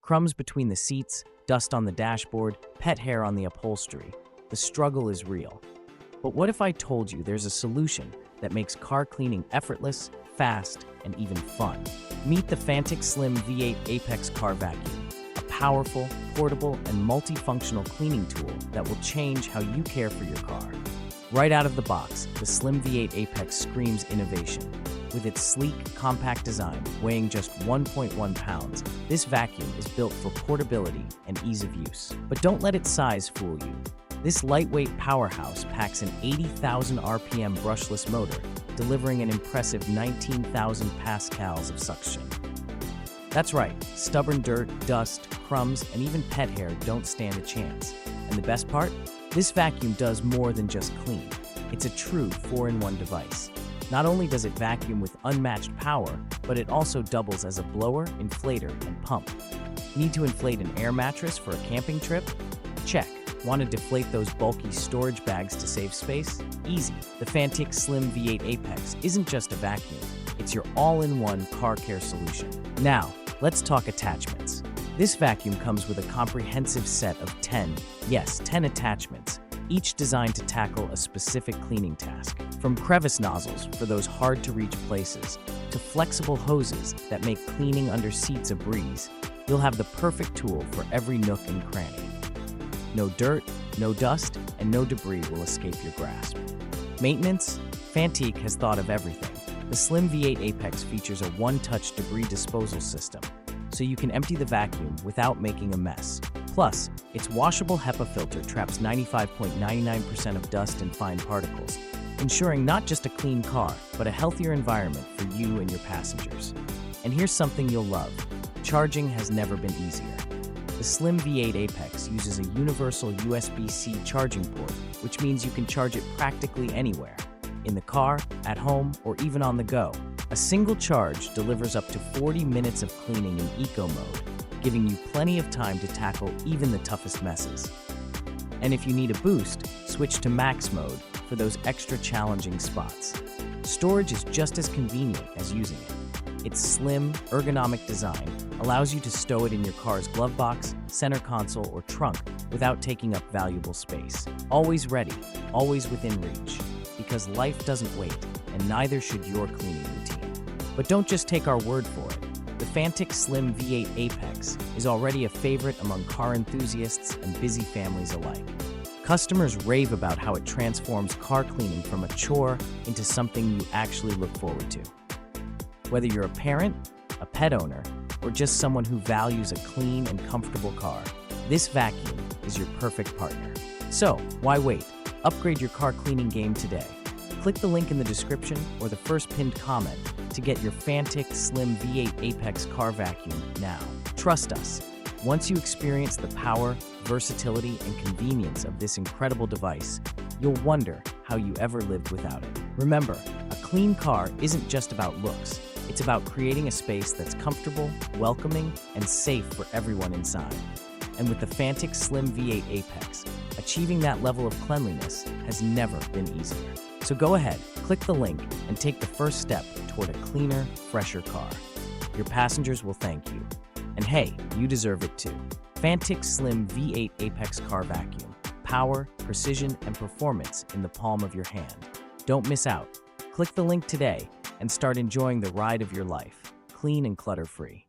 Crumbs between the seats, dust on the dashboard, pet hair on the upholstery. The struggle is real. But what if I told you there's a solution that makes car cleaning effortless, fast, and even fun? Meet the Fanttik Slim V8 Apex Carvacuum, a powerful, portable, and multifunctional cleaning tool that will change how you care for your car. Right out of the box, the Slim V8 Apex screams innovation. With its sleek, compact design, weighing just 1.1 pounds, this vacuum is built for portability and ease of use. But don't let its size fool you. This lightweight powerhouse packs an 80,000 RPM brushless motor, delivering an impressive 19,000 pascals of suction. That's right, stubborn dirt, dust, crumbs, and even pet hair don't stand a chance. And the best part? This vacuum does more than just clean. It's a true 4-in-1 device. Not only does it vacuum with unmatched power, but it also doubles as a blower, inflator, and pump. Need to inflate an air mattress for a camping trip? Check. Want to deflate those bulky storage bags to save space? Easy. The Fanttik Slim V8 Apex isn't just a vacuum, it's your all-in-one car care solution. Now, let's talk attachments. This vacuum comes with a comprehensive set of 10 attachments, each designed to tackle a specific cleaning task. From crevice nozzles for those hard-to-reach places, to flexible hoses that make cleaning under seats a breeze, you'll have the perfect tool for every nook and cranny. No dirt, no dust, and no debris will escape your grasp. Maintenance? Fanttik has thought of everything. The Slim V8 Apex features a one-touch debris disposal system, so you can empty the vacuum without making a mess. Plus, its washable HEPA filter traps 95.99% of dust and fine particles, ensuring not just a clean car, but a healthier environment for you and your passengers. And here's something you'll love. Charging has never been easier. The Slim V8 Apex uses a universal USB-C charging port, which means you can charge it practically anywhere, in the car, at home, or even on the go. A single charge delivers up to 40 minutes of cleaning in eco mode, giving you plenty of time to tackle even the toughest messes. And if you need a boost, switch to max mode for those extra challenging spots. Storage is just as convenient as using it. Its slim, ergonomic design allows you to stow it in your car's glove box, center console, or trunk without taking up valuable space. Always ready, always within reach, because life doesn't wait, and neither should your cleaning routine. But don't just take our word for it. The Fanttik Slim V8 Apex is already a favorite among car enthusiasts and busy families alike. Customers rave about how it transforms car cleaning from a chore into something you actually look forward to. Whether you're a parent, a pet owner, or just someone who values a clean and comfortable car, this vacuum is your perfect partner. So, why wait? Upgrade your car cleaning game today. Click the link in the description or the first pinned comment to get your Fanttik Slim V8 Apex car vacuum now. Trust us, once you experience the power, versatility, and convenience of this incredible device, you'll wonder how you ever lived without it. Remember, a clean car isn't just about looks. It's about creating a space that's comfortable, welcoming, and safe for everyone inside. And with the Fanttik Slim V8 Apex, achieving that level of cleanliness has never been easier. So go ahead, click the link, and take the first step toward a cleaner, fresher car. Your passengers will thank you. And hey, you deserve it too. Fanttik Slim V8 Apex Car Vacuum. Power, precision, and performance in the palm of your hand. Don't miss out. Click the link today and start enjoying the ride of your life, clean and clutter-free.